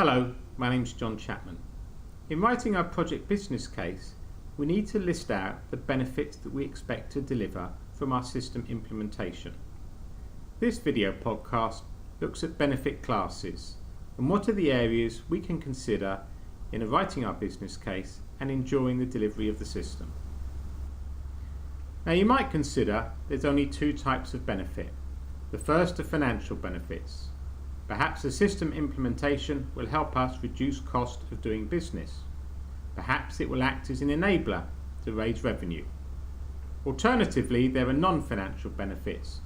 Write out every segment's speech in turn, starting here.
Hello, my name's John Chapman. In writing our project business case, we need to list out the benefits that we expect to deliver from our system implementation. This video podcast looks at benefit classes and what are the areas we can consider in writing our business case and ensuring the delivery of the system. Now you might consider there's only two types of benefit. The first are financial benefits. Perhaps the system implementation will help us reduce cost of doing business. Perhaps it will act as an enabler to raise revenue. Alternatively, there are non-financial benefits,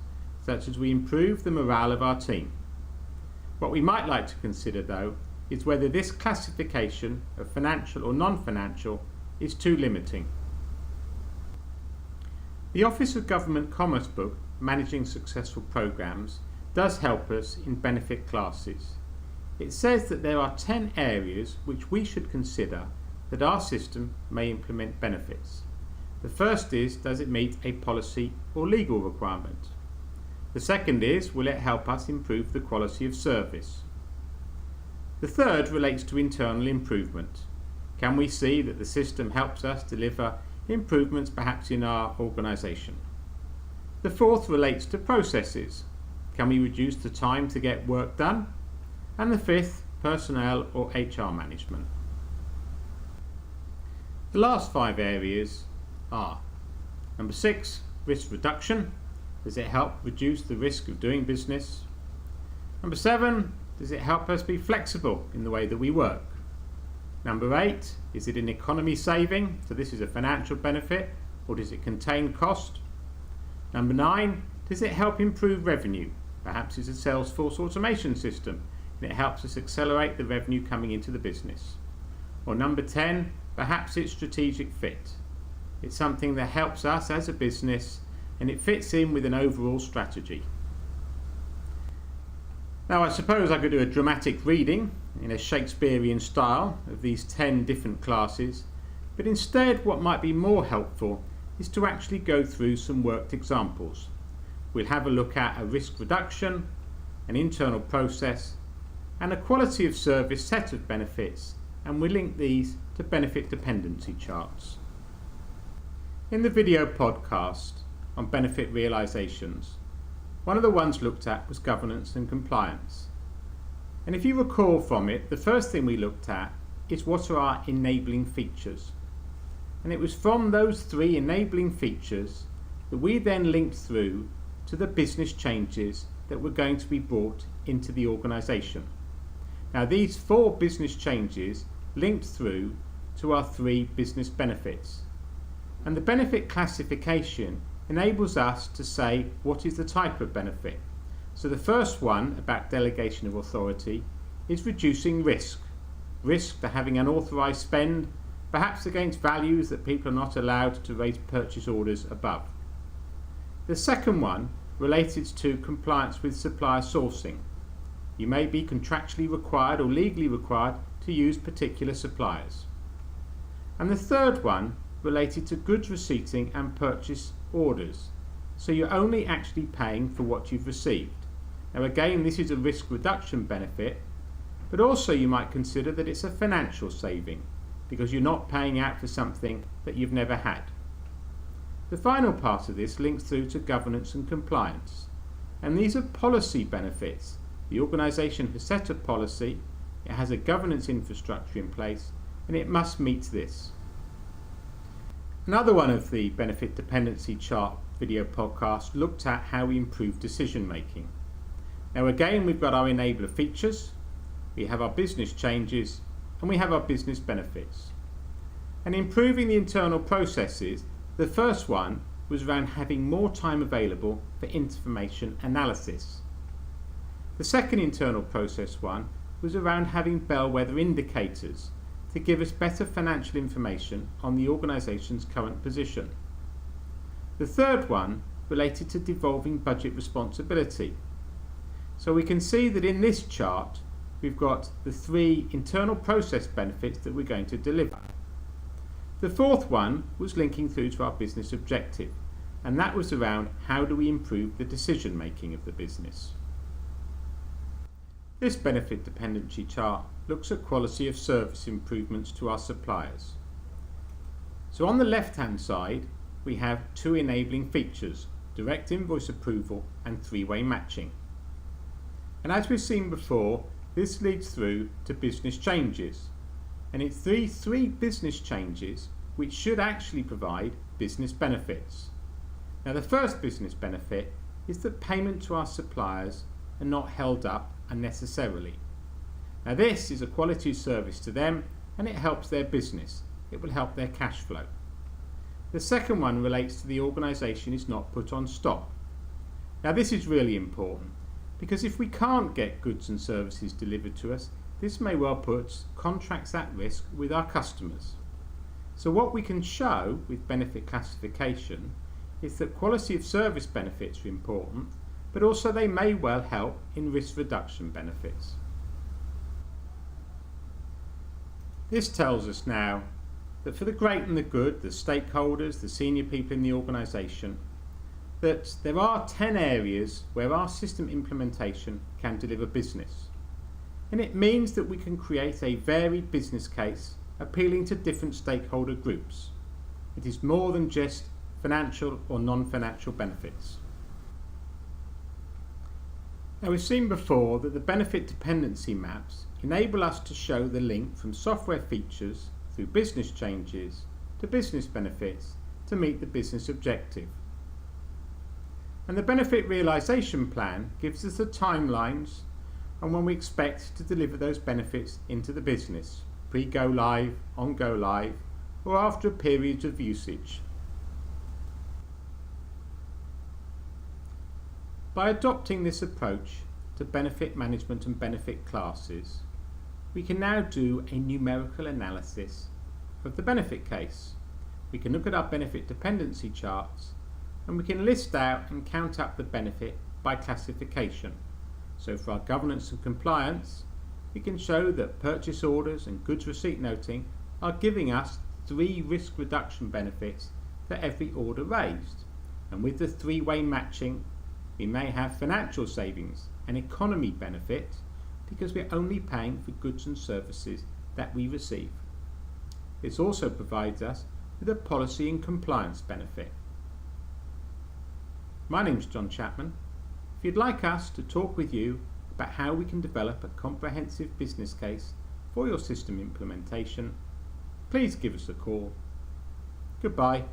such as we improve the morale of our team. What we might like to consider, though, is whether this classification of financial or non-financial is too limiting. The Office of Government Commerce book, Managing Successful Programs, does help us in benefit classes. It says that there are 10 areas which we should consider that our system may implement benefits. The first is, does it meet a policy or legal requirement? The second is, will it help us improve the quality of service? The third relates to internal improvement. Can we see that the system helps us deliver improvements perhaps in our organisation? The fourth relates to processes. Can we reduce the time to get work done? And the fifth, personnel or HR management. The last 5 areas are: number 6, risk reduction. Does it help reduce the risk of doing business? Number 7, does it help us be flexible in the way that we work? Number 8, is it an economy saving? So this is a financial benefit, or does it contain cost? Number 9, does it help improve revenue? Perhaps it's a Salesforce automation system and it helps us accelerate the revenue coming into the business. Or number 10, perhaps it's strategic fit. It's something that helps us as a business and it fits in with an overall strategy. Now I suppose I could do a dramatic reading in a Shakespearean style of these 10 different classes, but instead what might be more helpful is to actually go through some worked examples. We'll have a look at a risk reduction, an internal process, and a quality of service set of benefits, and we'll link these to benefit dependency charts. In the video podcast on benefit realizations, one of the ones looked at was governance and compliance. And if you recall from it, the first thing we looked at is what are our enabling features. And it was from those 3 enabling features that we then linked through to the business changes that were going to be brought into the organisation. Now these 4 business changes linked through to our 3 business benefits. And the benefit classification enables us to say what is the type of benefit. So the first one, about delegation of authority, is reducing risk. Risk to having unauthorised spend, perhaps against values that people are not allowed to raise purchase orders above. The second one related to compliance with supplier sourcing. You may be contractually required or legally required to use particular suppliers. And the third one related to goods receipting and purchase orders. So you're only actually paying for what you've received. Now again, this is a risk reduction benefit, but also you might consider that it's a financial saving because you're not paying out for something that you've never had. The final part of this links through to governance and compliance. And these are policy benefits. The organisation has set a policy, it has a governance infrastructure in place, and it must meet this. Another one of the benefit dependency chart video podcasts looked at how we improve decision making. Now again, we've got our enabler features, we have our business changes, and we have our business benefits. And improving the internal processes, the first one was around having more time available for information analysis. The second internal process one was around having bellwether indicators to give us better financial information on the organisation's current position. The third one related to devolving budget responsibility. So we can see that in this chart we've got the 3 internal process benefits that we're going to deliver. The fourth one was linking through to our business objective, and that was around how do we improve the decision making of the business. This benefit dependency chart looks at quality of service improvements to our suppliers. So on the left hand side we have two enabling features, direct invoice approval and three-way matching. And as we've seen before, this leads through to business changes, and it's these three business changes which should actually provide business benefits. Now the first business benefit is that payment to our suppliers are not held up unnecessarily. Now this is a quality service to them and it helps their business. It will help their cash flow. The second one relates to the organisation is not put on stop. Now this is really important because if we can't get goods and services delivered to us, this may well put contracts at risk with our customers. So what we can show with benefit classification is that quality of service benefits are important, but also they may well help in risk reduction benefits. This tells us now that for the great and the good, the stakeholders, the senior people in the organisation, that there are 10 areas where our system implementation can deliver business. And it means that we can create a varied business case appealing to different stakeholder groups. It is more than just financial or non-financial benefits. Now we've seen before that the benefit dependency maps enable us to show the link from software features through business changes to business benefits to meet the business objective. And the benefit realisation plan gives us the timelines and when we expect to deliver those benefits into the business, pre-go live, on go live, or after a period of usage. By adopting this approach to benefit management and benefit classes, we can now do a numerical analysis of the benefit case. We can look at our benefit dependency charts and we can list out and count up the benefit by classification. So for our governance and compliance, we can show that purchase orders and goods receipt noting are giving us 3 risk reduction benefits for every order raised. And with the three-way matching, we may have financial savings and economy benefit because we're only paying for goods and services that we receive. This also provides us with a policy and compliance benefit. My name's John Chapman. If you'd like us to talk with you about how we can develop a comprehensive business case for your system implementation, please give us a call. Goodbye.